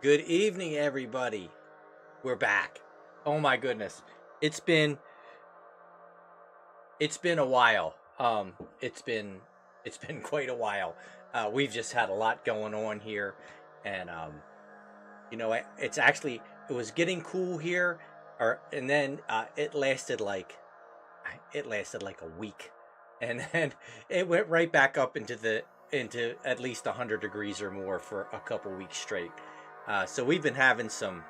Good evening, everybody. We're back. Oh my goodness. It's been it's been a while. It's been quite a while. We've just had a lot going on here, and it's actually it was getting cool here, and then it lasted like a week, and then it went right back up into at least 100 degrees or more for a couple weeks straight. So we've been having some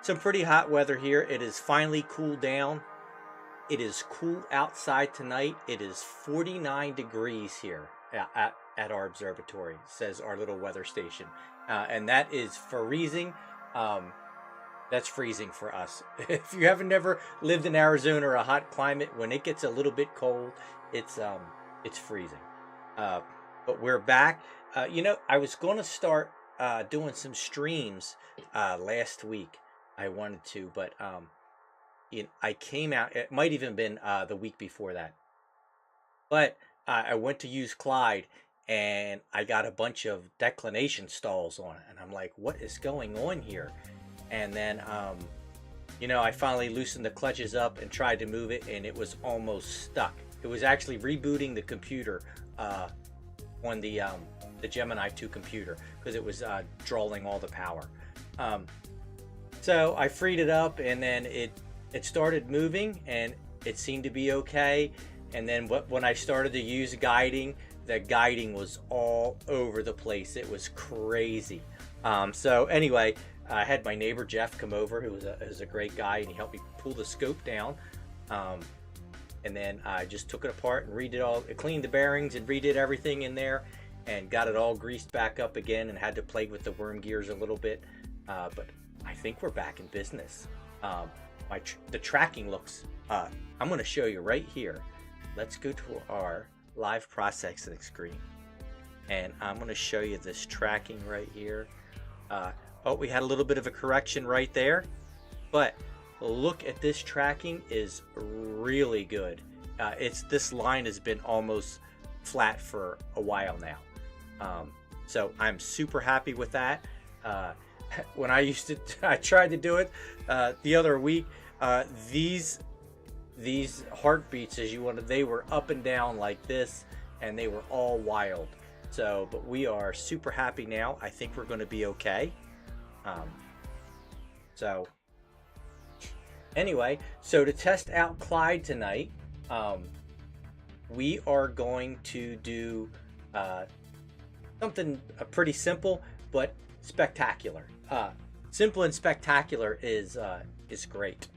pretty hot weather here. It has finally cooled down. It is cool outside tonight. It is 49 degrees here at our observatory, says our little weather station. And that is freezing. That's freezing for us. If you haven't never lived in Arizona or a hot climate, when it gets a little bit cold, it's freezing. But we're back. I was going to start doing some streams last week. I wanted to, but I came out. It might even been the week before that. But I went to use Clyde, and I got a bunch of declination stalls on it, and I'm like, "What is going on here?" And then, I finally loosened the clutches up and tried to move it, and it was almost stuck. It was actually rebooting the computer on the Gemini 2 computer because it was drawing all the power. So I freed it up, and then it started moving, and it seemed to be okay. And then when I started to use guiding, the guiding was all over the place. It was crazy. So anyway, I had my neighbor Jeff come over, who was a great guy, and he helped me pull the scope down. And then I just took it apart and cleaned the bearings and redid everything in there, and got it all greased back up again, and had to play with the worm gears a little bit. But I think we're back in business. The tracking looks. I'm going to show you right here. Let's go to our live processing screen, and I'm going to show you this tracking right here. We had a little bit of a correction right there, but look at this tracking is really good. This line has been almost flat for a while now. So I'm super happy with that. When I tried to do it the other week. These heartbeats, they were up and down like this, and they were all wild. So, but we are super happy now. I think we're going to be okay. So anyway, so to test out Clyde tonight, we are going to do something pretty simple but spectacular. Simple and spectacular is great.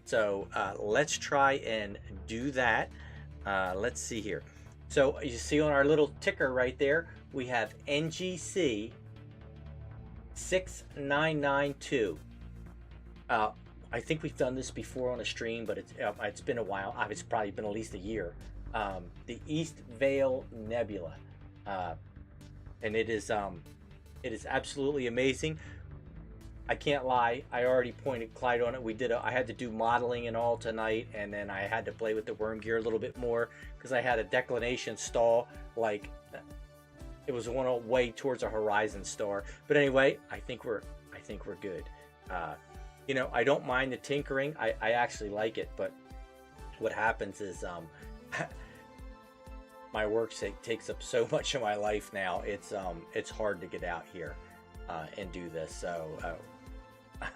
So let's try and do that. Let's see here. So you see on our little ticker right there, we have NGC 6992. I think we've done this before on a stream, but it's been a while. It's probably been at least a year. The East Vale Nebula, and it is absolutely amazing. I can't lie. I already pointed Clyde on it. I had to do modeling and all tonight, and then I had to play with the worm gear a little bit more because I had a declination stall. Like it was one way towards a horizon star. But anyway, I think we're good. I don't mind the tinkering. I actually like it, but what happens is my work takes up so much of my life now. It's hard to get out here and do this. So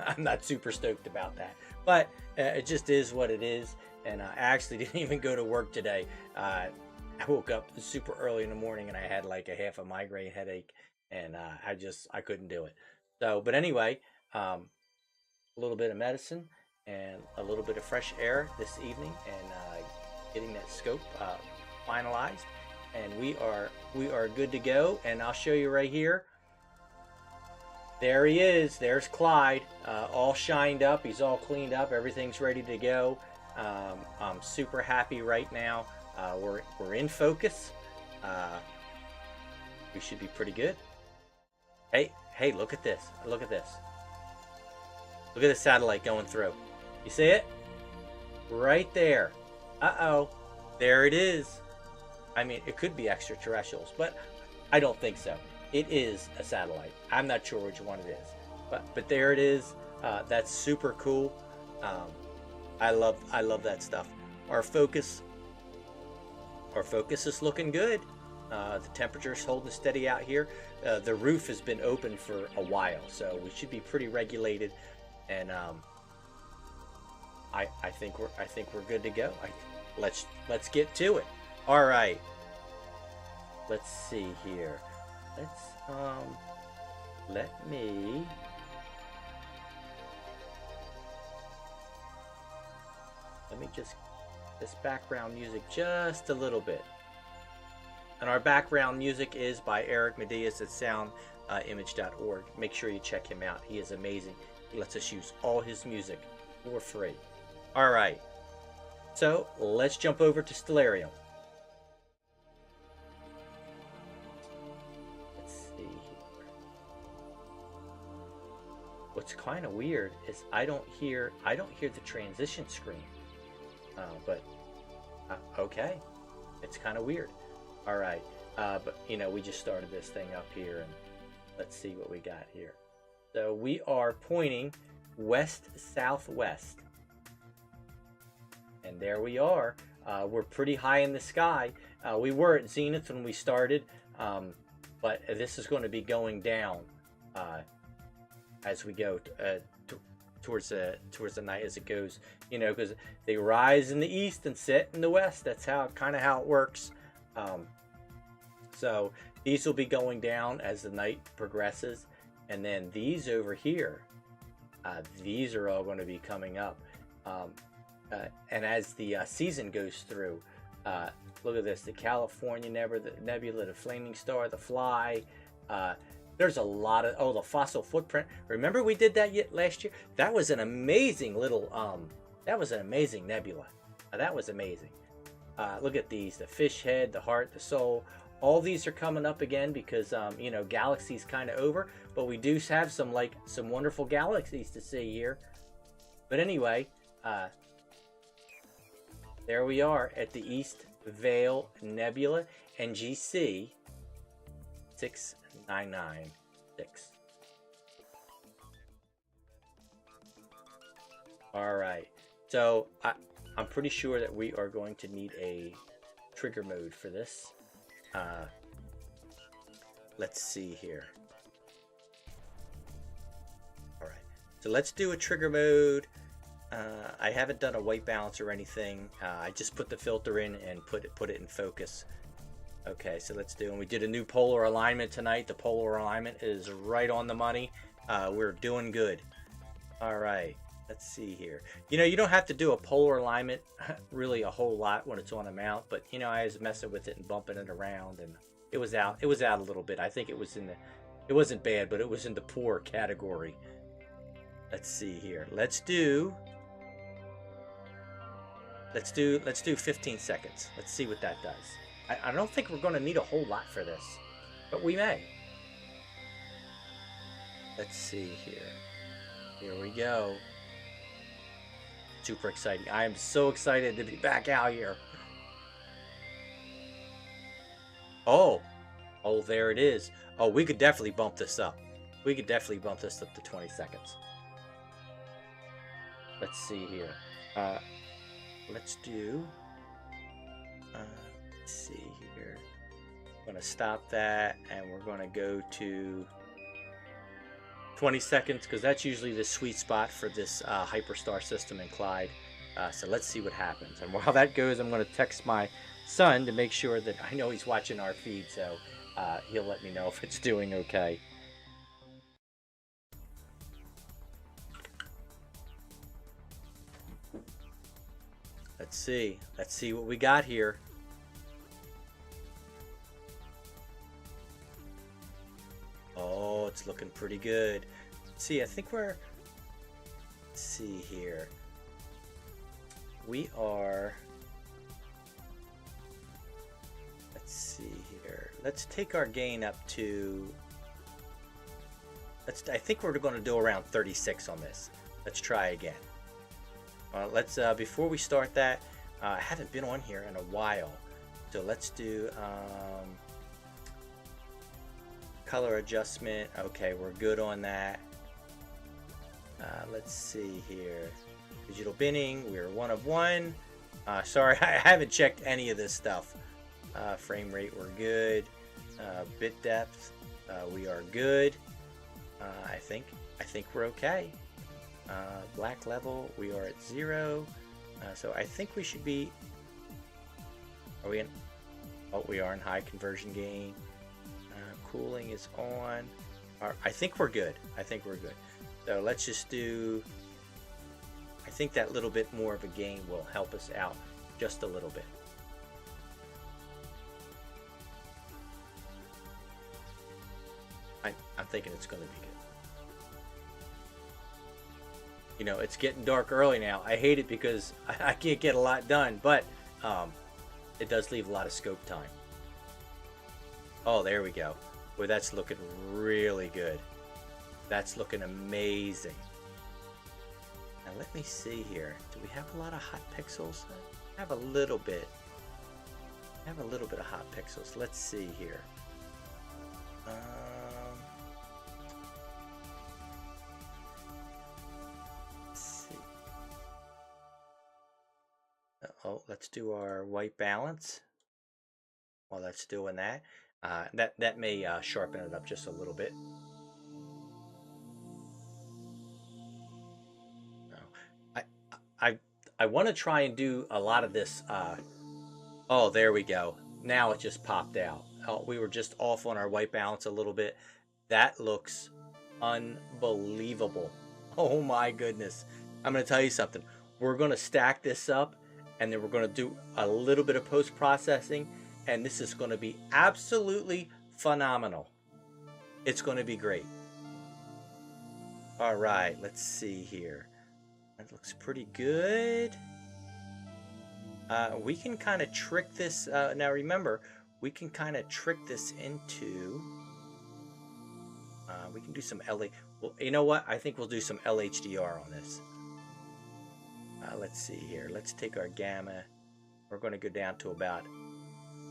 I'm not super stoked about that, but it just is what it is. And I actually didn't even go to work today. I woke up super early in the morning, and I had like a half a migraine headache, and I couldn't do it. So, but anyway, a little bit of medicine and a little bit of fresh air this evening, and getting that scope finalized, and we are good to go. And I'll show you right here. There he is. There's Clyde, all shined up. He's all cleaned up. Everything's ready to go. I'm super happy right now. We're in focus. We should be pretty good. Hey, look at this. Look at this. Look at the satellite going through. You see it? Right there. Uh-oh. There it is. I mean, it could be extraterrestrials, but I don't think so. It is a satellite. I'm not sure which one it is. but there it is. That's super cool. Um, I love that stuff. Our focus our focus is looking good. The temperature's holding steady out here. The roof has been open for a while, so we should be pretty regulated. And I think we're good to go. Let's get to it. All right. Let's see here. Let's let me just this background music just a little bit. And our background music is by Eric Medias at soundimage.org. Make sure you check him out. He is amazing. He lets us use all his music for free. All right. So let's jump over to Stellarium. Let's see here. What's kind of weird is I don't hear the transition screen. But okay, it's kind of weird. All right, but you know, we just started this thing up here, and let's see what we got here. So we are pointing west southwest, and there we are. We're pretty high in the sky. We were at zenith when we started, but this is going to be going down as we go towards the night as it goes, you know, because they rise in the east and set in the west. That's kind of how it works. So these will be going down as the night progresses, and then these over here, these are all going to be coming up, and as the season goes through, look at this: the California Nebula, the Flaming Star, the Fly. There's a lot of the Fossil Footprint. Remember we did that last year? That was an amazing little that was an amazing nebula. That was amazing. Look at these: the Fish Head, the Heart, the Soul. All these are coming up again because you know, galaxy's kind of over, but we do have some wonderful galaxies to see here. But anyway, there we are at the East Veil Nebula, NGC 6996. All right, so I'm pretty sure that we are going to need a trigger mode for this. Let's see here. All right, so let's do a trigger mode. I haven't done a white balance or anything. I just put the filter in and put it in focus. Okay, so let's do, and we did a new polar alignment tonight. The polar alignment is right on the money. We're doing good. All right, let's see here. You know, you don't have to do a polar alignment really a whole lot when it's on a mount, but you know, I was messing with it and bumping it around, and it was out a little bit. I think it wasn't bad, but it was in the poor category. Let's see here. Let's do 15 seconds. Let's see what that does. I don't think we're going to need a whole lot for this, but we may. Let's see here. Here we go. Super exciting. I am so excited to be back out here. Oh, there it is. Oh, we could definitely bump this up. We could definitely bump this up to 20 seconds. Let's see here. Let's do... let's see here. I'm going to stop that, and we're going to go to 20 seconds, because that's usually the sweet spot for this hyperstar system in Clyde. So let's see what happens. And while that goes, I'm going to text my son to make sure that I know he's watching our feed, so he'll let me know if it's doing okay. Let's see what we got here. Oh, it's looking pretty good. Let's see, I think let's see here. We are, let's see here. Let's take our gain up to, I think we're going to do around 36 on this. Let's try again. Let's before we start that, I haven't been on here in a while, so let's do color adjustment. Okay, we're good on that. Let's see here. Digital binning, we're 1 of 1. Sorry, I haven't checked any of this stuff. Frame rate, we're good. Bit depth, we are good. I think we're okay. Black level, we are at 0. So I think we should be. Are we in? Oh, we are in high conversion gain. Cooling is on. I think we're good. So let's just do. I think that little bit more of a gain will help us out just a little bit. I'm thinking it's going to be good. You know, it's getting dark early now. I hate it because I can't get a lot done, but it does leave a lot of scope time. Oh, there we go. Boy, that's looking really good. That's looking amazing. Now let me see here. Do we have a lot of hot pixels? I have a little bit. I have a little bit of hot pixels. Let's see here. Let's see. Oh, let's do our white balance. While that's doing that, that may sharpen it up just a little bit. I want to try and do a lot of this. Oh, there we go. Now it just popped out. Oh, we were just off on our white balance a little bit. That looks unbelievable. Oh my goodness. I'm going to tell you something. We're going to stack this up, and then we're going to do a little bit of post-processing, and this is going to be absolutely phenomenal. It's going to be great. All right, let's see here. That looks pretty good. We can kind of trick this. Now remember, we can kind of trick this into. We can do some LA. Well, you know what? I think we'll do some LHDR on this. Let's see here. Let's take our gamma. We're going to go down to about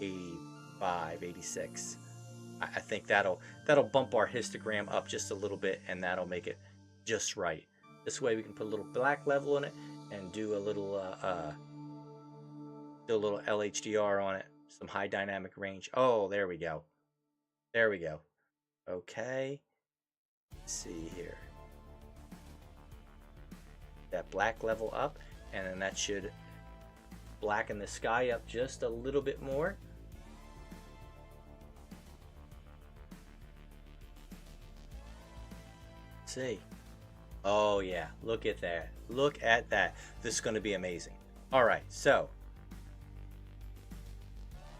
85, 86. I think that'll bump our histogram up just a little bit, and that'll make it just right. This way we can put a little black level in it and do a little LHDR on it, some high dynamic range. Oh, there we go. There we go. Okay. Let's see here. That black level up, and then that should blacken the sky up just a little bit more. Let's see. Oh yeah, look at that. Look at that. This is going to be amazing. All right, so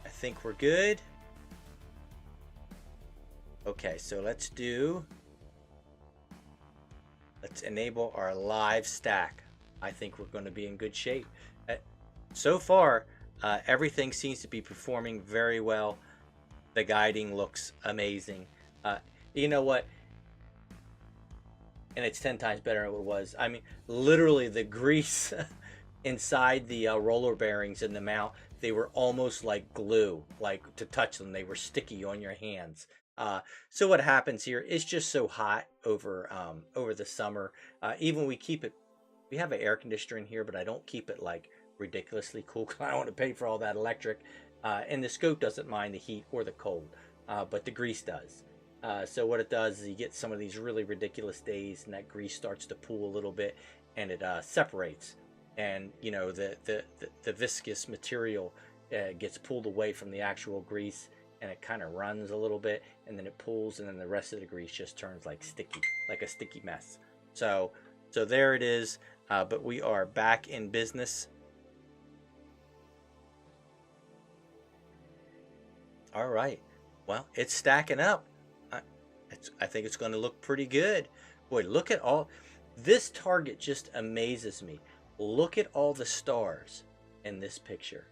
I think we're good. Okay, so let's enable our live stack. I think we're going to be in good shape. So far, everything seems to be performing very well. The guiding looks amazing. You know what? And it's 10 times better than it was. I mean, literally the grease inside the roller bearings in the mount, they were almost like glue. Like to touch them, they were sticky on your hands. So what happens here is just so hot over the summer. Even we have an air conditioner in here, but I don't keep it like ridiculously cool because I don't want to pay for all that electric. And the scope doesn't mind the heat or the cold, but the grease does. So what it does is you get some of these really ridiculous days, and that grease starts to pool a little bit, and it separates, and you know the viscous material gets pulled away from the actual grease, and it kind of runs a little bit, and then it pulls, and then the rest of the grease just turns like a sticky mess. So there it is. But we are back in business. All right. Well, it's stacking up. I think it's going to look pretty good. Boy, look at all. This target just amazes me. Look at all the stars in this picture.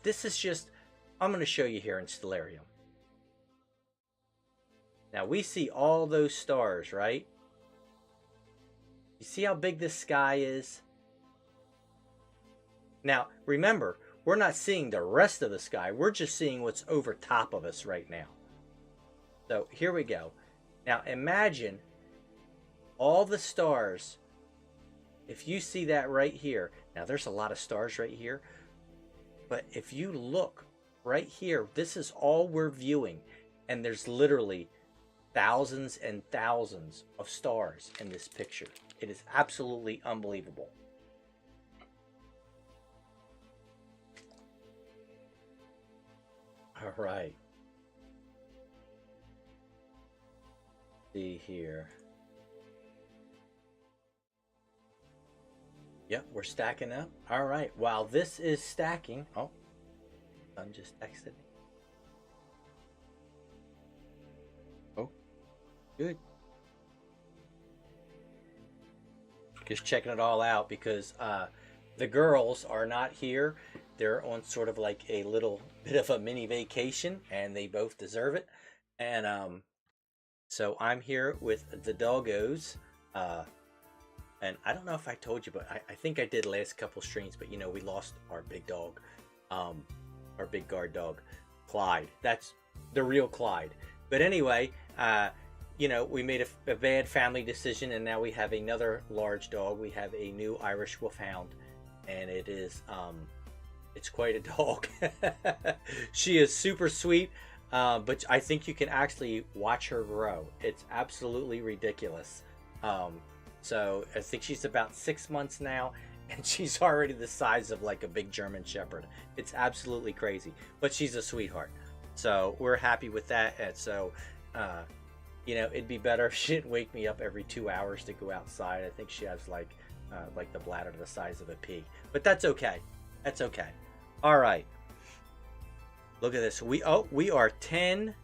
This is just, I'm going to show you here in Stellarium. Now we see all those stars, right? You see how big this sky is? Now, remember, we're not seeing the rest of the sky. We're just seeing what's over top of us right now. So here we go. Now imagine all the stars, if you see that right here, now there's a lot of stars right here, but if you look right here, this is all we're viewing, and there's literally thousands and thousands of stars in this picture. It is absolutely unbelievable. All right. See here. Yep, we're stacking up. All right. While this is stacking, oh, son just texted me. Oh, good. Just checking it all out because the girls are not here. They're on sort of like a little bit of a mini vacation, and they both deserve it. And so I'm here with the doggos. And I don't know if I told you, but I think I did last couple streams, but you know, we lost our big dog, our big guard dog, Clyde. That's the real Clyde. But anyway, you know, we made a bad family decision, and now we have another large dog. We have a new Irish Wolfhound, and it is, it's quite a dog. She is super sweet, but I think you can actually watch her grow. It's absolutely ridiculous. So I think she's about 6 months now, and she's already the size of like a big German Shepherd. It's absolutely crazy, but she's a sweetheart. So we're happy with that. And so, you know, it'd be better if she didn't wake me up every 2 hours to go outside. I think she has like the bladder the size of a pea, but that's okay. That's okay. All right. Look at this. We are 10.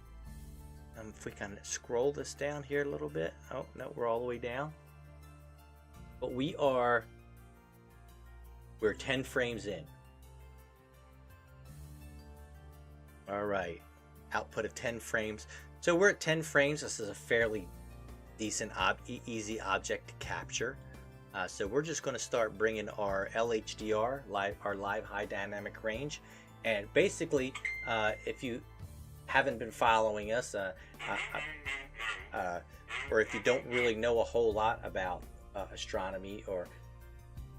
If we can scroll this down here a little bit. Oh no, we're all the way down. But we're 10 frames in. All right, output of 10 frames. So we're at 10 frames. This is a fairly decent, easy object to capture. So we're just going to start bringing our LHDR, our live high dynamic range. And basically, if you haven't been following us, or if you don't really know a whole lot about astronomy, or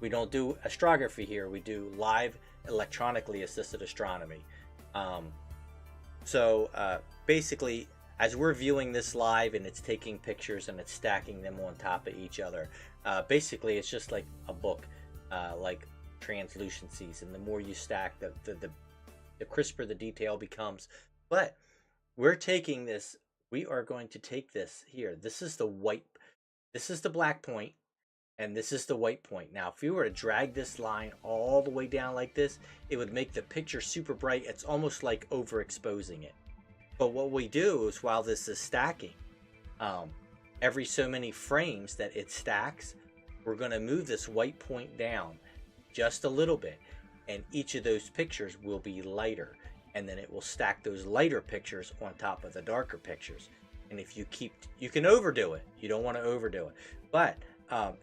we don't do astrography here, we do live electronically assisted astronomy. So basically, as we're viewing this live and it's taking pictures and it's stacking them on top of each other, basically it's just like a book, like translucencies, and the more you stack, the crisper the detail becomes. But we're taking this, we are going to take this here. This is the white, this is the black point, and this is the white point. Now, if you were to drag this line all the way down like this, it would make the picture super bright. It's almost like overexposing it. But what we do is, while this is stacking, every so many frames that it stacks, we're going to move this white point down just a little bit, and each of those pictures will be lighter, and then it will stack those lighter pictures on top of the darker pictures. And if you you can overdo it. You don't want to overdo it. But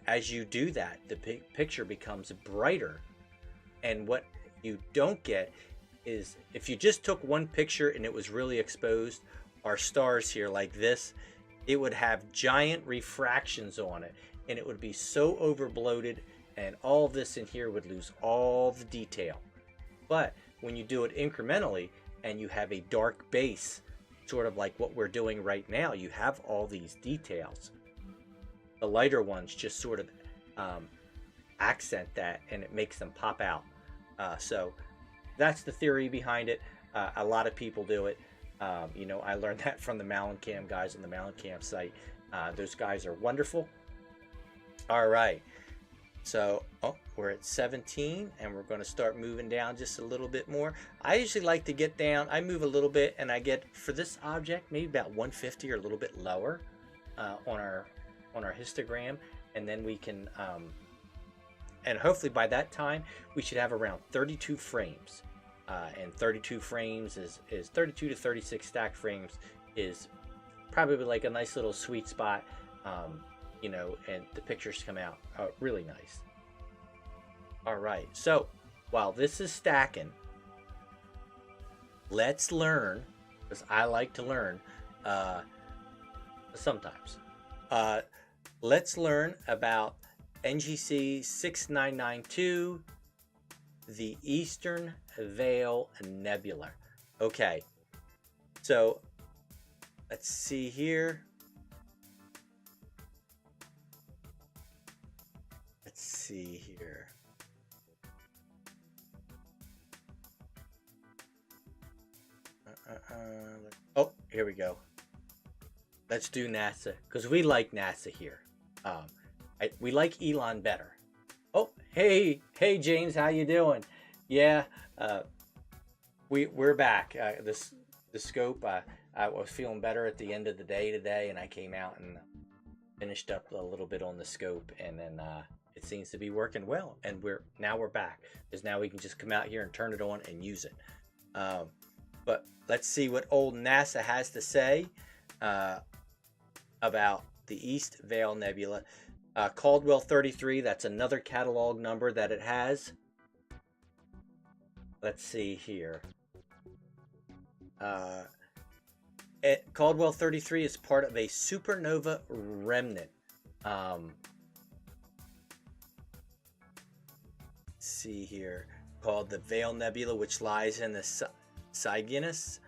as you do that, the picture becomes brighter. And what you don't get is, if you just took one picture and it was really exposed, our stars here like this, it would have giant refractions on it, and it would be so overbloated, and all this in here would lose all the detail. But when you do it incrementally and you have a dark base, sort of like what we're doing right now, you have all these details. The lighter ones just sort of accent that, and it makes them pop out. So that's the theory behind it. A lot of people do it. You know, I learned that from the Malincam guys on the Malincam site. Those guys are wonderful. All right. So, we're at 17, and we're going to start moving down just a little bit more. I usually like to get down. I move a little bit, and I get, for this object, maybe about 150 or a little bit lower on our histogram, and then we can, and hopefully by that time we should have around 32 frames. And 32 frames is 32 to 36 stacked frames is probably like a nice little sweet spot. You know, and the pictures come out really nice. All right, so while this is stacking, let's learn, because I like to learn sometimes. let's learn about NGC 6992, the Eastern Veil Nebula. Okay, so let's see here. Let's see here. Oh, here we go. Let's do NASA because we like NASA here. We like Elon better. Oh, hey, James, how you doing? Yeah, we're back. The scope. I was feeling better at the end of the day today, and I came out and finished up a little bit on the scope, and then it seems to be working well. And we're back because now we can just come out here and turn it on and use it. But let's see what old NASA has to say about the East Veil Nebula. Caldwell 33, that's another catalog number that it has. Let's see here. Caldwell 33 is part of a supernova remnant. Let's see here. Called the Veil Nebula, which lies in the Cygnus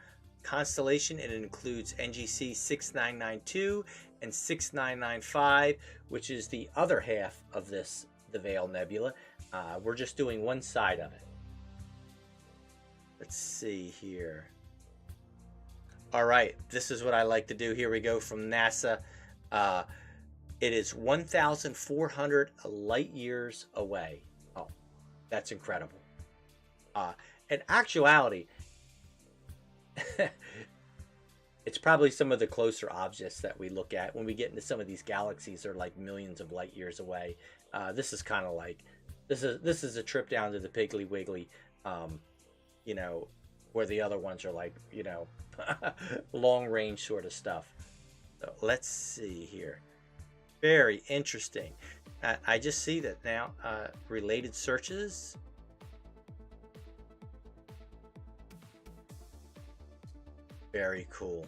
constellation. It includes NGC 6992 and 6995, which is the other half of the Veil Nebula. We're just doing one side of it. Let's see here. All right, this is what I like to do. Here we go from NASA. It is 1,400 light years away. Oh, that's incredible. In actuality, it's probably some of the closer objects that we look at when we get into some of these galaxies. They're like millions of light years away. This is kind of like this is a trip down to the Piggly Wiggly, you know, where the other ones are like, you know, long range sort of stuff. So let's see here. Very interesting. I just see that now. Related searches. Very cool.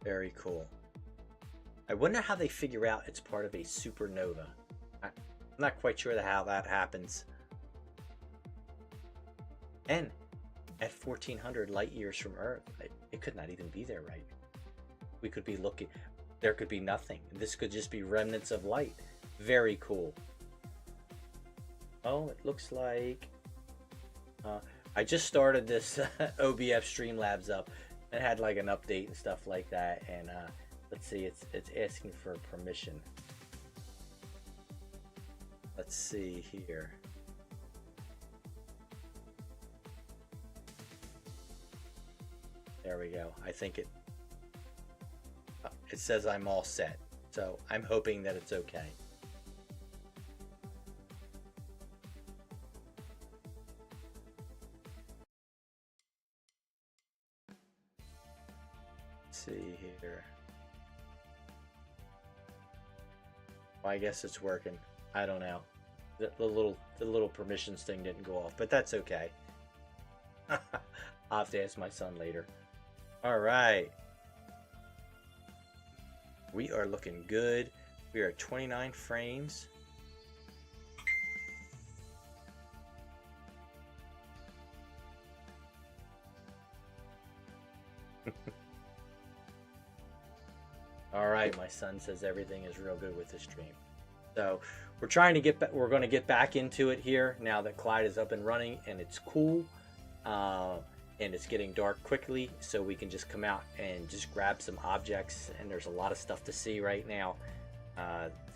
Very cool. I wonder how they figure out it's part of a supernova. I'm not quite sure how that happens. And at 1,400 light years from Earth, it could not even be there, right? We could be looking, there could be nothing. This could just be remnants of light. Very cool. Oh, it looks like I just started this OBF Streamlabs up and had like an update and stuff like that. And let's see, it's asking for permission. Let's see here. There we go. I think it says I'm all set. So I'm hoping that it's okay. Let's see here. Well, I guess it's working. I don't know. The little permissions thing didn't go off, but that's okay. I'll have to ask my son later. All right. We are looking good. We are at 29 frames. All right, my son says everything is real good with the stream. So we're trying to we're going to get back into it here now that Clyde is up and running and it's cool. And it's getting dark quickly, so we can just come out and just grab some objects. And there's a lot of stuff to see right now.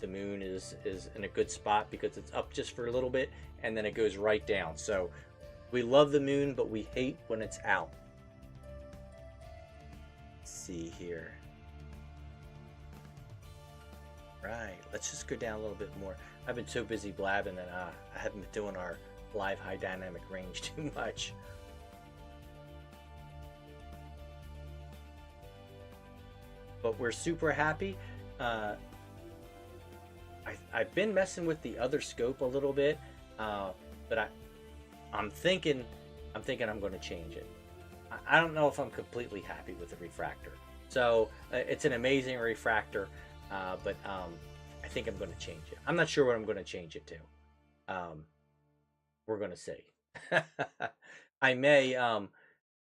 The moon is in a good spot because it's up just for a little bit and then it goes right down. So we love the moon, but we hate when it's out. Let's see here. Right, let's just go down a little bit more. I've been so busy blabbing that I haven't been doing our live high dynamic range too much. But we're super happy. I've been messing with the other scope a little bit, but I'm thinking I'm going to change it. I don't know if I'm completely happy with the refractor. So it's an amazing refractor. but I think I'm going to change it. I'm not sure what I'm going to change it to. We're going to see. I may,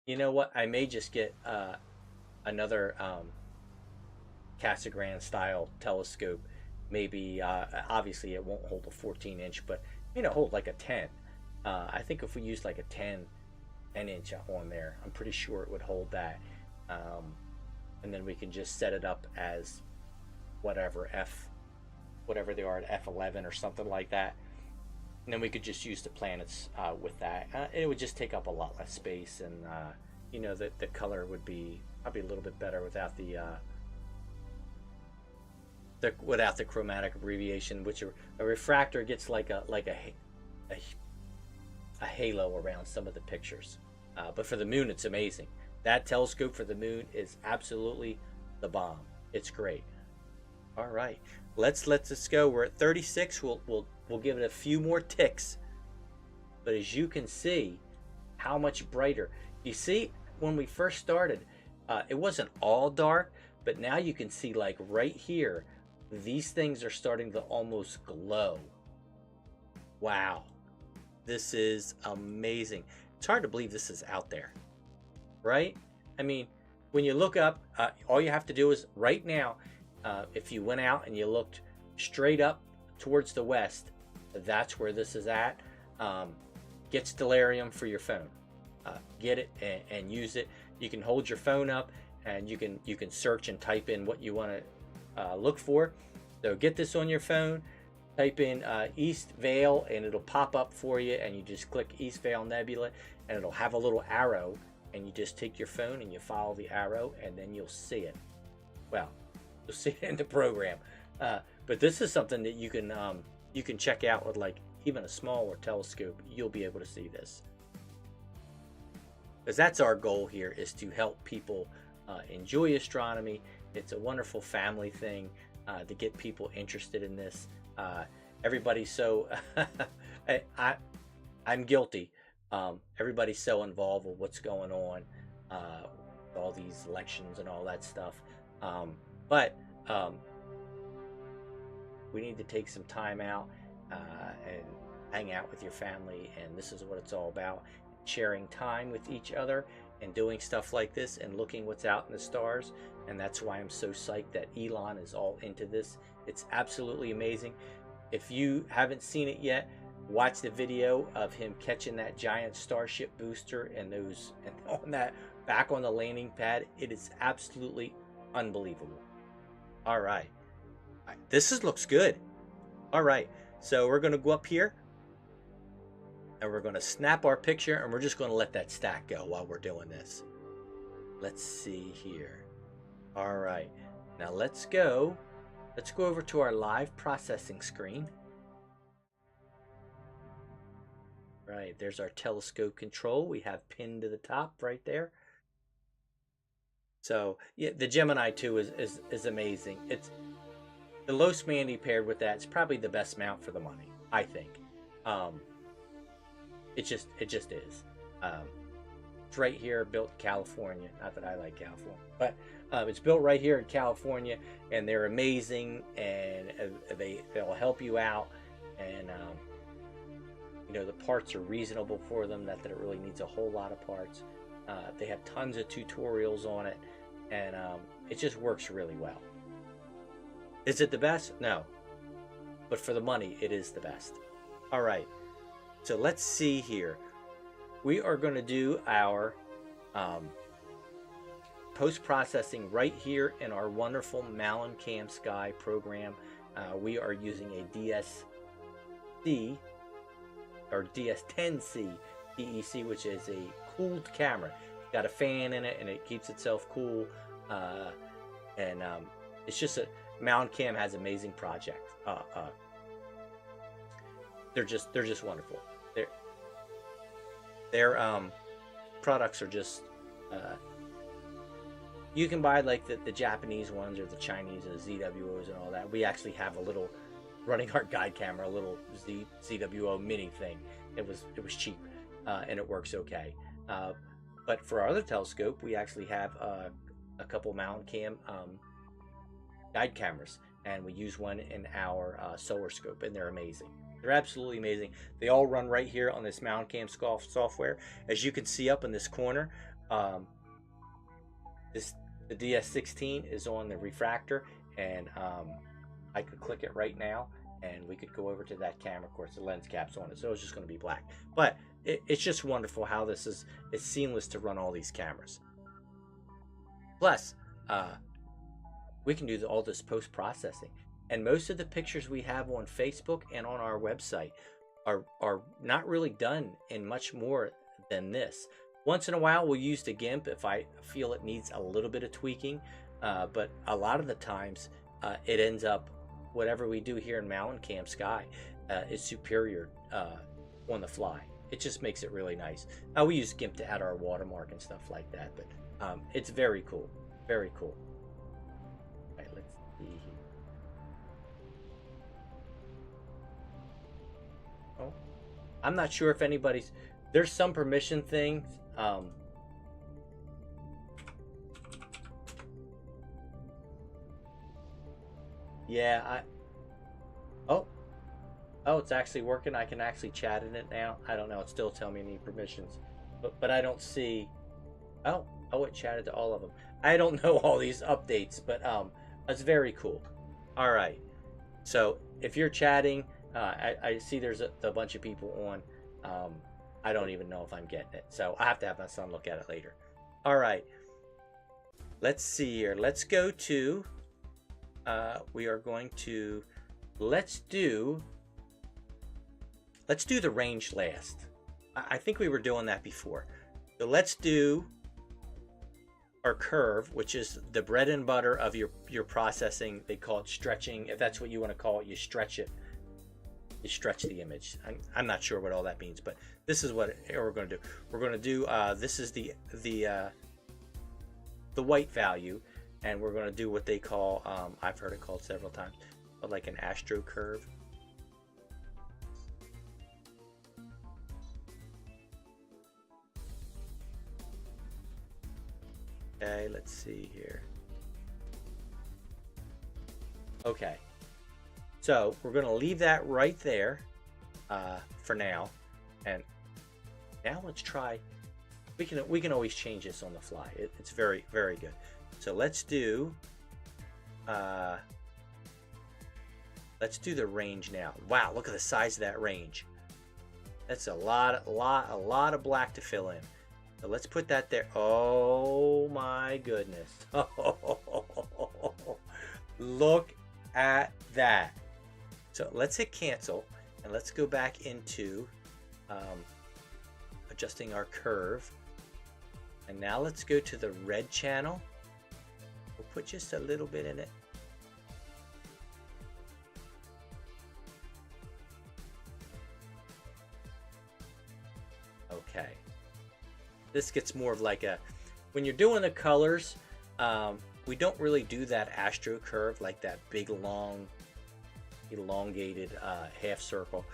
you know what? I may just get another Cassegrain style telescope. Maybe, obviously, it won't hold a 14-inch, but hold like a 10. I think if we use like a 10-inch on there, I'm pretty sure it would hold that. And then we can just set it up as whatever whatever they are at f11 or something like that. And then we could just use the planets with that. It would just take up a lot less space, and the color would be probably a little bit better without the chromatic abbreviation, which a refractor gets like a halo around some of the pictures. But for the moon, it's amazing. That telescope for the moon is absolutely the bomb. It's great. All right, let's go. We're at 36. We'll give it a few more ticks. But as you can see, how much brighter. You see, when we first started, it wasn't all dark, but now you can see, like right here, these things are starting to almost glow. Wow, this is amazing. It's hard to believe this is out there, right? I mean, when you look up, all you have to do is right now, if you went out and you looked straight up towards the west, that's where this is at. Get Stellarium for your phone. Get it and use it. You can hold your phone up and you can search and type in what you want to look for. So get this on your phone, type in East Vale, and it'll pop up for you, and you just click East Vale Nebula, and it'll have a little arrow, and you just take your phone and you follow the arrow, and then you'll see it. Well, you'll see it in the program. But this is something that you can check out with like even a smaller telescope. You'll be able to see this. Because that's our goal here, is to help people enjoy astronomy. It's a wonderful family thing to get people interested in this. Everybody's so I'm guilty. Everybody's so involved with what's going on, all these elections and all that stuff. But we need to take some time out and hang out with your family, and this is what it's all about. Sharing time with each other and doing stuff like this and looking what's out in the stars. And that's why I'm so psyched that Elon is all into this. It's absolutely amazing. If you haven't seen it yet, watch the video of him catching that giant Starship booster and on that back on the landing pad. It is absolutely unbelievable. All right, this looks good. All right, so we're going to go up here and we're going to snap our picture, and we're just going to let that stack go while we're doing this. Let's see here. All right, now let's go over to our live processing screen. Right, there's our telescope control we have pinned to the top right there. So yeah, the Gemini 2 is amazing. It's the low Smandy paired with that. It's probably the best mount for the money, I think. It just is. It's right here, built in California. Not that I like California, but it's built right here in California, and they're amazing, and they'll help you out, and the parts are reasonable for them. Not that it really needs a whole lot of parts. They have tons of tutorials on it, and it just works really well. Is it the best? No, but for the money, it is the best. All right. So let's see here. We are going to do our post-processing right here in our wonderful Malin-Cam Sky program. We are using a DSC or DS10C DEC, which is a cooled camera. It's got a fan in it, and it keeps itself cool. It's just Malin-Cam has amazing projects. They're just wonderful. Their products are just you can buy like the Japanese ones or the Chinese or the ZWOs and all that. We actually have a little running our guide camera, a little ZWO mini thing. It was cheap and it works okay. But for our other telescope, we actually have a couple Malin-Cam guide cameras, and we use one in our solar scope, and they're amazing. They're absolutely amazing. They all run right here on this Mountain Cam software. As you can see up in this corner, the DS16 is on the refractor, and I could click it right now, and we could go over to that camera. Of course, the lens cap's on it, so it's just going to be black. But it's just wonderful how it's seamless to run all these cameras. Plus, we can do all this post-processing. And most of the pictures we have on Facebook and on our website are not really done in much more than this. Once in a while, we'll use the GIMP if I feel it needs a little bit of tweaking. But a lot of the times, it ends up, whatever we do here in Mountain Cam Sky is superior on the fly. It just makes it really nice. We use GIMP to add our watermark and stuff like that. But it's very cool. Very cool. All right, let's see here. Oh, I'm not sure if anybody's... There's some permission things. Yeah, oh, it's actually working. I can actually chat in it now. I don't know. It's still telling me I need permissions, but I don't see. Oh, it chatted to all of them. I don't know all these updates, but it's very cool. All right. So if you're chatting, I see there's a bunch of people on. I don't even know if I'm getting it, so I have to have my son look at it later. All right. Let's see here. Let's go to. We are going to. Let's do the range last. I think we were doing that before. So let's do our curve, which is the bread and butter of your processing. They call it stretching. If that's what you want to call it, you stretch it. You stretch the image. I'm not sure what all that means, but this is what we're going to do. We're going to do, this is the white value, and we're going to do what they call, I've heard it called several times, but like an astro curve. Okay, let's see here. Okay, so we're going to leave that right there for now, and now let's try. We can always change this on the fly. It's very, very good. So let's do the range now. Wow, look at the size of that range. That's a lot of black to fill in. So let's put that there. Oh my goodness. Look at that. So let's hit cancel, and let's go back into adjusting our curve. And now let's go to the red channel. We'll put just a little bit in it. Okay. This gets more of like a, when you're doing the colors, we don't really do that astro curve, like that big long elongated half circle.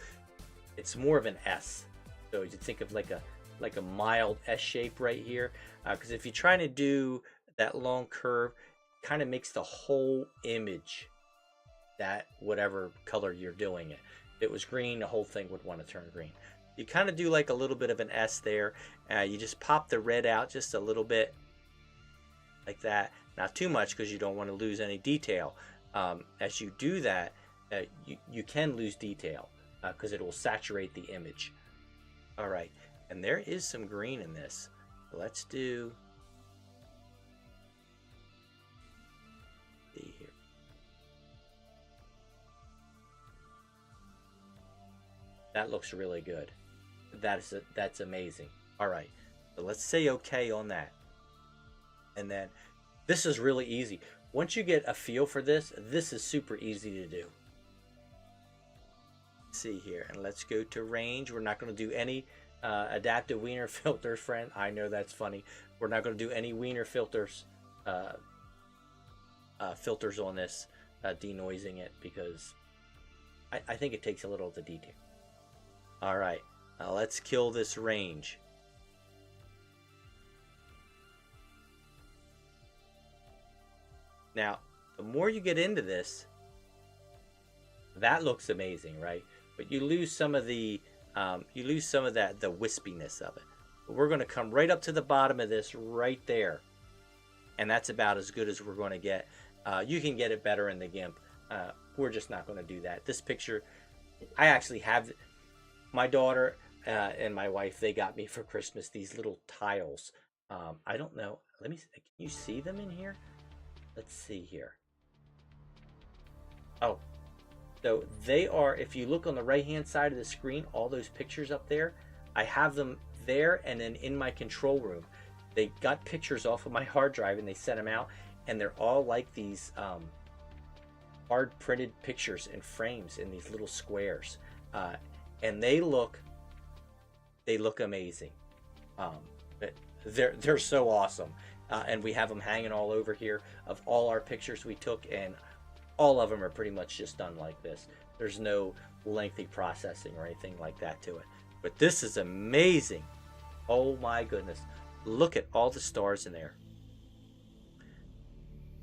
It's more of an S. So you think of like a mild S shape right here, because if you're trying to do that long curve, it kind of makes the whole image that whatever color you're doing it. If it was green, the whole thing would want to turn green. You kind of do like a little bit of an S there. You just pop the red out just a little bit like that. Not too much, because you don't want to lose any detail. As you do that, you can lose detail because it will saturate the image. All right, and there is some green in this. Let's do. See here. That looks really good. That's amazing. All right, so let's say okay on that. And then this is really easy. Once you get a feel for this, this is super easy to do. Let's see here, and let's go to range. We're not going to do any adaptive Wiener filters, friend. I know that's funny. We're not going to do any Wiener filters filters on this, denoising it, because I think it takes a little of the detail. All right, now let's kill this range. Now, the more you get into this, That looks amazing, right? But you lose some of the the wispiness of it. But we're going to come right up to the bottom of this right there, and that's about as good as we're going to get. You can get it better in the GIMP. We're just not going to do that. This picture, I actually have my daughter and my wife. They got me for Christmas these little tiles. I don't know. Let me. Can you see them in here? Let's see here. Oh, so they are, if you look on the right-hand side of the screen, all those pictures up there, I have them there, and then in my control room, they got pictures off of my hard drive and they sent them out, and they're all like these hard printed pictures in frames in these little squares, and they look amazing. They're so awesome, and we have them hanging all over here of all our pictures we took, and all of them are pretty much just done like this. There's no lengthy processing or anything like that to it. But this is amazing. Oh my goodness. Look at all the stars in there.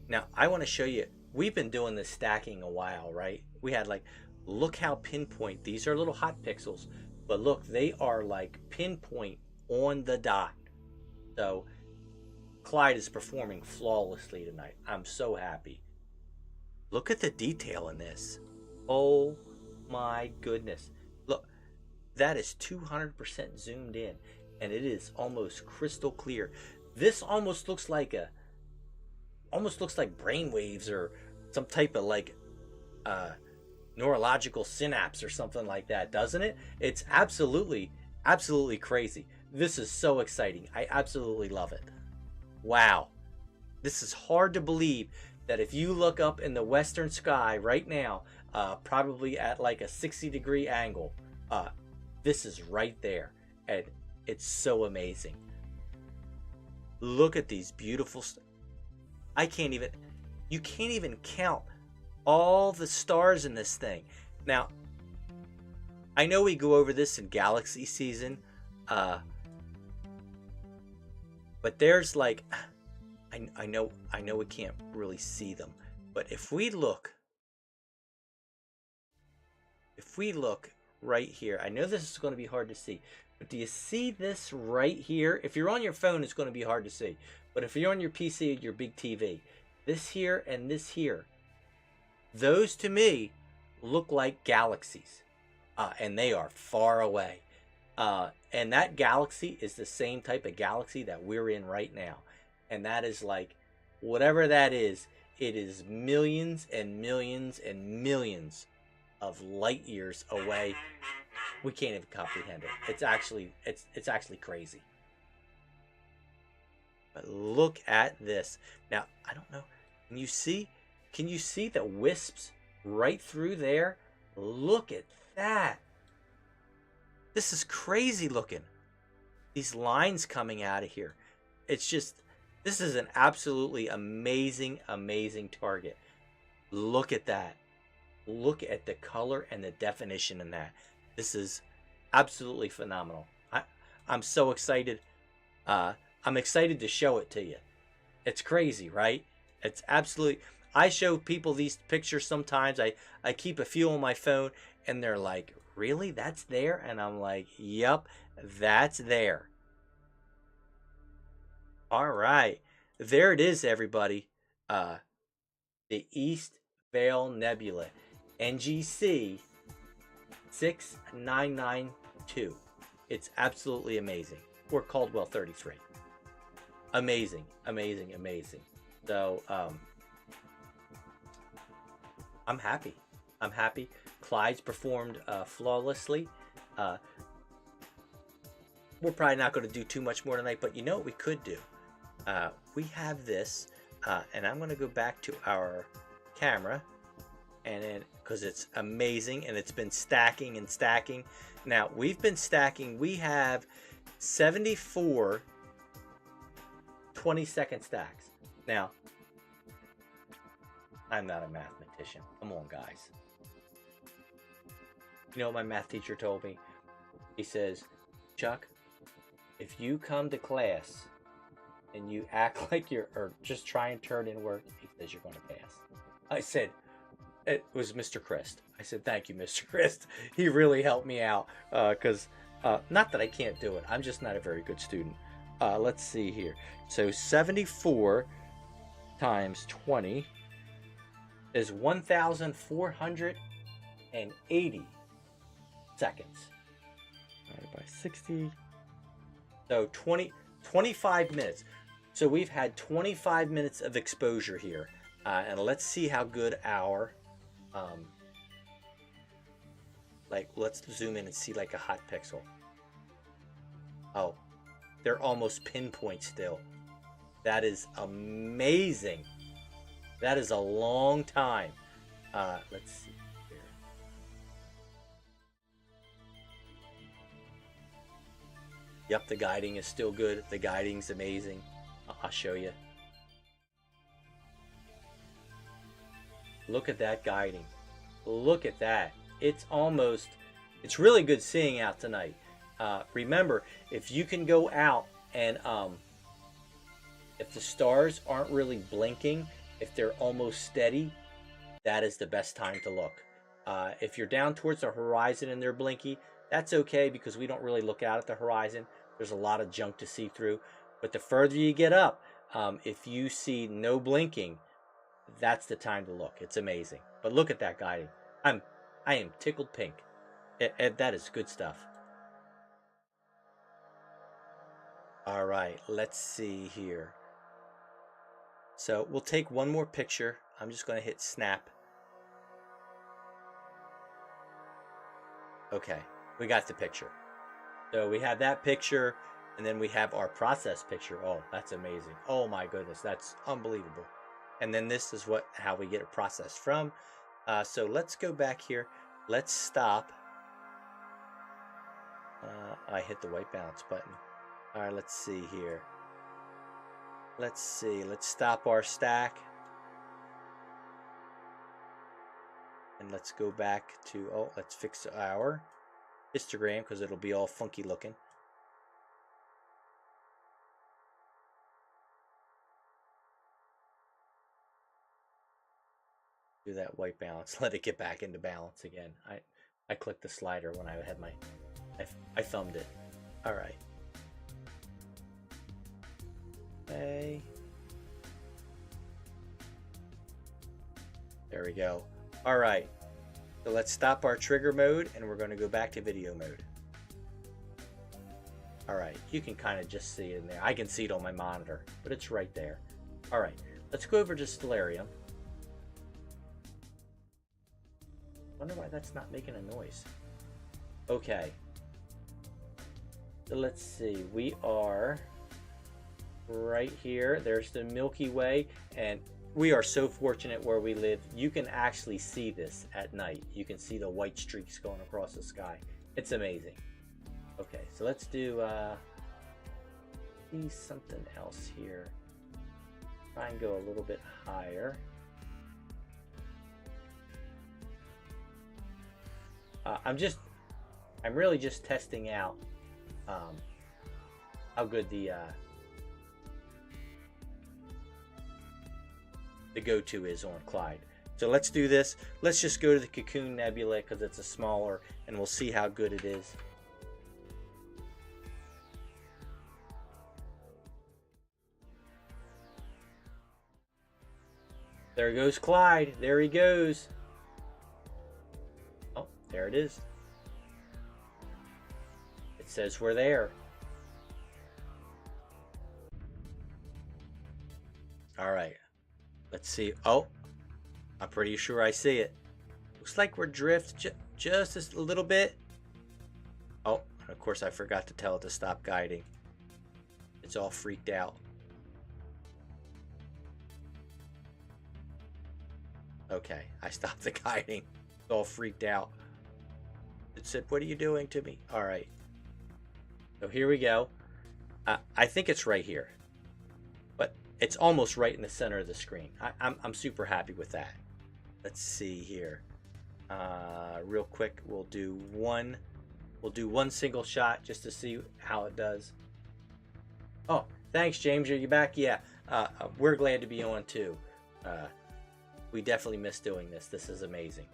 Now, I want to show you, we've been doing this stacking a while, right? We had like, look how pinpoint, these are little hot pixels, but look, they are like pinpoint on the dot. So Clyde is performing flawlessly tonight. I'm so happy. Look at the detail in this. Oh my goodness. Look, that is 200% zoomed in, and it is almost crystal clear. This almost looks like brainwaves or some type of like neurological synapse or something like that, doesn't it? It's absolutely crazy. This is so exciting. I absolutely love it. Wow. This is hard to believe that if you look up in the western sky right now, probably at like a 60-degree angle, this is right there, and it's so amazing. Look at these beautiful you can't even count all the stars in this thing. Now, I know we go over this in galaxy season, but there's like, I know we can't really see them, but if we look right here, I know this is going to be hard to see, but do you see this right here? If you're on your phone, it's going to be hard to see, but if you're on your PC or your big TV, this here and this here, those to me look like galaxies, and they are far away, and that galaxy is the same type of galaxy that we're in right now. And that is like, whatever that is, it is millions and millions and millions of light years away. We can't even comprehend it. It's actually crazy. But look at this. Now, I don't know. Can you see the wisps right through there? Look at that. This is crazy looking. These lines coming out of here. It's just, this is an absolutely amazing target. Look at that. Look at the color and the definition in that. This is absolutely phenomenal. I'm so excited. I'm excited to show it to you. It's crazy, right? It's absolutely. I show people these pictures sometimes. I keep a few on my phone, and they're like, really? That's there? And I'm like, yep, that's there. All right, there it is, everybody. The East Vale Nebula, NGC 6992. It's absolutely amazing. Or Caldwell 33. Amazing. So, I'm happy. Clyde's performed flawlessly. We're probably not going to do too much more tonight, but you know what we could do? We have this, and I'm going to go back to our camera, and then, because it's amazing, and it's been stacking and stacking. Now, we've been stacking. We have 74 20-second stacks. Now, I'm not a mathematician. Come on, guys. You know what my math teacher told me? He says, Chuck, if you come to class and you act like you're, or just try and turn in work, he says you're going to pass. I said, It was Mr. Christ. I said, thank you, Mr. Christ. He really helped me out because not that I can't do it. I'm just not a very good student. Let's see here. So 74 times 20 is 1,480 seconds. Divided by 60. So 25 minutes. So we've had 25 minutes of exposure here. And let's see how good our, let's zoom in and see like a hot pixel. Oh, they're almost pinpoint still. That is amazing. That is a long time. Let's see here. Yep, the guiding is still good. The guiding's amazing. I'll show you. Look at that guiding. Look at that. It's really good seeing out tonight. Remember, if you can go out and if the stars aren't really blinking, if they're almost steady, that is the best time to look. If you're down towards the horizon and they're blinky, that's okay because we don't really look out at the horizon. There's a lot of junk to see through. But the further you get up, if you see no blinking, that's the time to look. It's amazing. But look at that guiding. I am tickled pink. That is good stuff. All right, let's see here. So we'll take one more picture. I'm just going to hit snap. Okay, we got the picture. So we have that picture, and then we have our process picture. Oh, that's amazing. Oh my goodness, that's unbelievable. And then this is how we get it processed from. So let's go back here. Let's stop. I hit the white balance button. All right, let's see here. Let's see. Let's stop our stack. And let's go back to, let's fix our histogram because it'll be all funky looking. Do that white balance. Let it get back into balance again. I clicked the slider when I had I thumbed it. All right. Okay. There we go. All right. So let's stop our trigger mode and we're going to go back to video mode. All right. You can kind of just see it in there. I can see it on my monitor, but it's right there. All right. Let's go over to Stellarium. Wonder why that's not making a noise. Okay. So let's see. We are right here. There's the Milky Way, and we are so fortunate where we live. You can actually see this at night. You can see the white streaks going across the sky. It's amazing. Okay, so let's do see something else here. Try and go a little bit higher. I'm really just testing out how good the go-to is on Clyde. So let's do this. Let's just go to the Cocoon Nebula because it's a smaller, and we'll see how good it is. There goes Clyde. There he goes. Oh, there it is. It says we're there. All right. Let's see. Oh, I'm pretty sure I see it. Looks like we're just a little bit. Oh, and of course I forgot to tell it to stop guiding. It's all freaked out. Okay, I stopped the guiding. It's all freaked out. It said, "What are you doing to me?" All right. So here we go. I think it's right here. But it's almost right in the center of the screen. I'm super happy with that. Let's see here. Real quick, we'll do one single shot just to see how it does. Oh, thanks, James. Are you back? Yeah. We're glad to be on too. We definitely miss doing this. This is amazing.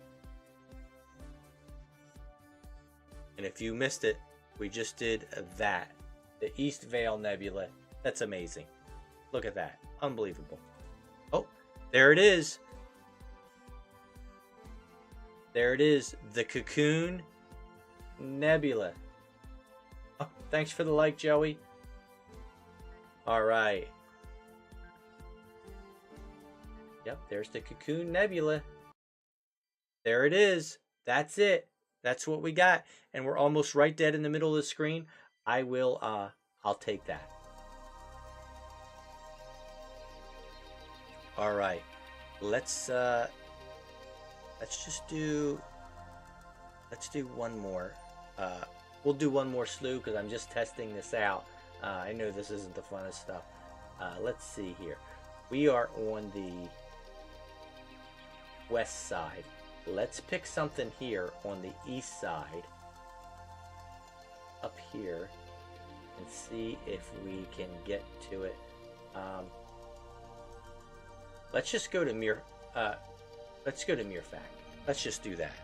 And if you missed it, we just did that. The East Vale Nebula. That's amazing. Look at that. Unbelievable. Oh, there it is. There it is. The Cocoon Nebula. Oh, thanks for the like, Joey. All right. Yep, there's the Cocoon Nebula. There it is. That's it. That's what we got. And we're almost right dead in the middle of the screen. I'll take that. All right. Let's do one more. We'll do one more slew because I'm just testing this out. I know this isn't the funnest stuff. Let's see here. We are on the west side. Let's pick something here on the east side. Up here. And see if we can get to it. Let's just go to let's go to Mirfac. Let's just do that.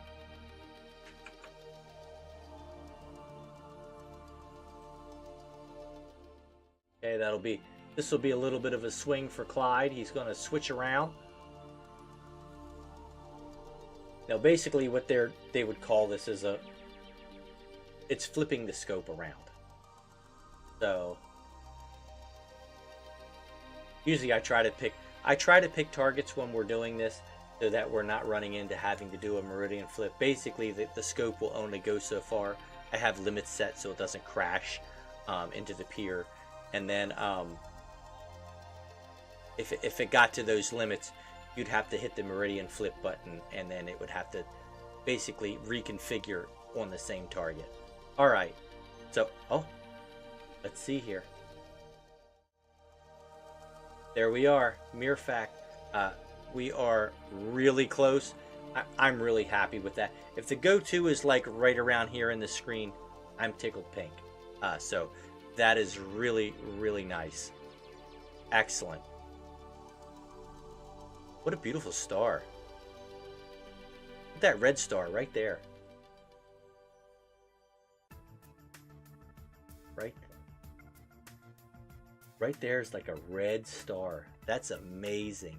Okay, this will be a little bit of a swing for Clyde. He's going to switch around. Now, basically, what they would call this is it's flipping the scope around. So, usually I try to pick targets when we're doing this so that we're not running into having to do a meridian flip. Basically, the scope will only go so far. I have limits set so it doesn't crash into the pier. And then if it got to those limits, you'd have to hit the meridian flip button, and then it would have to basically reconfigure on the same target. All right. So, let's see here. There we are, Mirfac. We are really close. I'm really happy with that. If the go-to is like right around here in the screen, I'm tickled pink. So that is really, really nice. Excellent. What a beautiful star. Look at that red star right there. Right there is like a red star. That's amazing.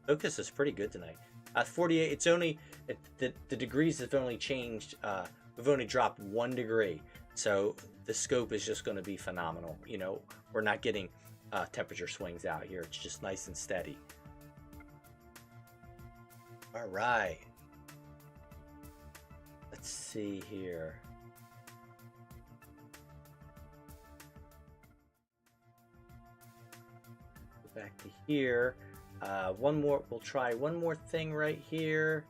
Focus is pretty good tonight. 48. It's only the degrees have only changed. We've only dropped 1 degree, so the scope is just going to be phenomenal. You know, we're not getting temperature swings out here. It's just nice and steady. All right. Let's see here. Go back to here. One more. We'll try one more thing right here.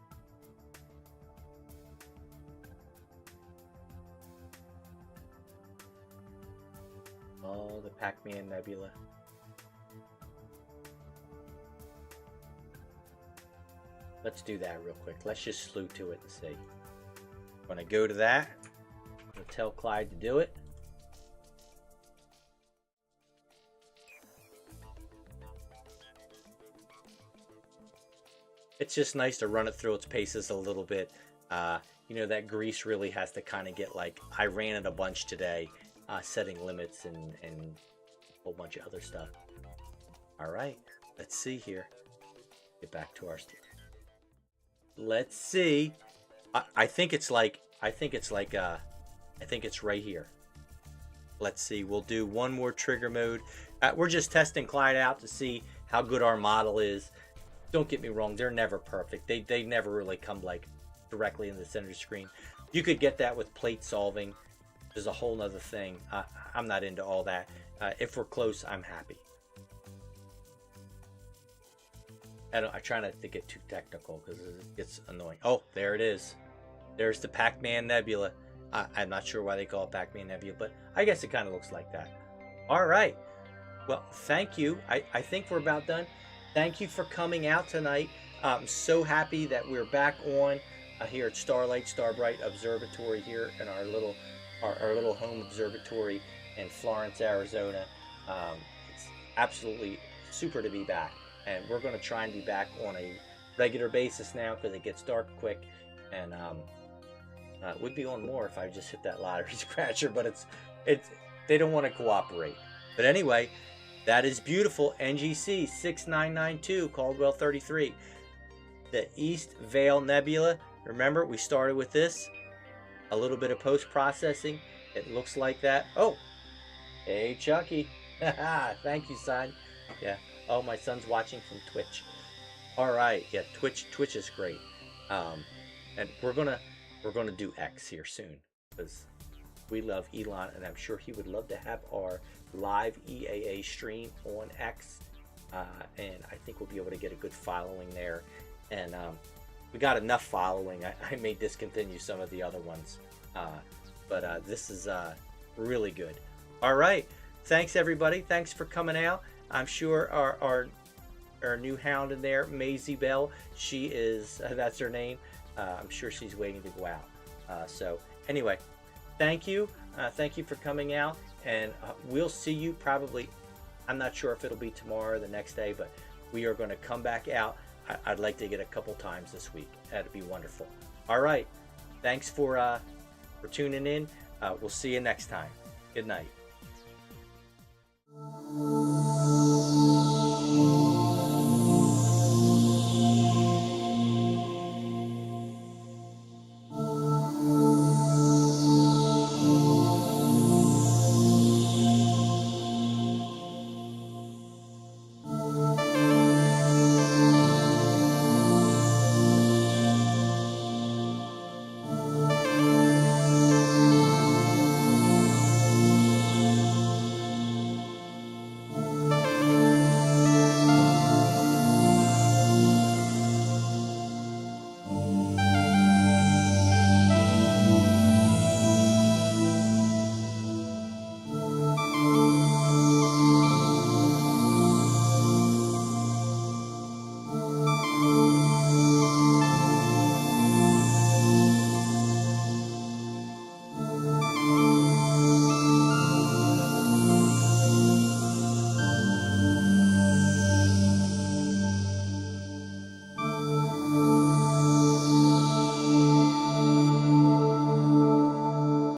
Oh, the Pac-Man Nebula. Let's do that real quick. Let's just slew to it and see. I'm going to go to that. I'm going to tell Clyde to do it. It's just nice to run it through its paces a little bit. You know, that grease really has to kind of get like, I ran it a bunch today, setting limits and a whole bunch of other stuff. All right, let's see here. Get back to our stuff. Let's see. I think it's right here. Let's see. We'll do one more trigger mode. We're just testing Clyde out to see how good our model is. Don't get me wrong, they're never perfect. They never really come like directly in the center screen. You could get that with plate solving. There's a whole nother thing. I'm not into all that. If we're close, I'm happy. I try not to get too technical because it gets annoying. Oh, there it is. There's the Pac-Man Nebula. I'm not sure why they call it Pac-Man Nebula, but I guess it kind of looks like that. All right. Well, thank you. I think we're about done. Thank you for coming out tonight. I'm so happy that we're back on here at Starbright Observatory here in our little home observatory in Florence, Arizona. It's absolutely super to be back. And we're going to try and be back on a regular basis now because it gets dark quick, and it would be on more if I just hit that lottery scratcher, but it's they don't want to cooperate. But anyway, that is beautiful. NGC 6992 Caldwell 33, the East Vale Nebula. Remember, we started with this, a little bit of post-processing. It looks like that. Oh, hey Chucky. Thank you, son. Yeah. Oh, my son's watching from Twitch. All right. Yeah, Twitch is great. And we're gonna do X here soon because we love Elon, and I'm sure he would love to have our live EAA stream on X. And I think we'll be able to get a good following there. And we got enough following. I may discontinue some of the other ones, but this is really good. All right. Thanks, everybody. Thanks for coming out. I'm sure our new hound in there, Maisie Bell, she is, that's her name. I'm sure she's waiting to go out. So anyway, thank you. Thank you for coming out. And we'll see you probably, I'm not sure if it'll be tomorrow or the next day, but we are going to come back out. I'd like to get a couple times this week. That'd be wonderful. All right. Thanks for tuning in. We'll see you next time. Good night.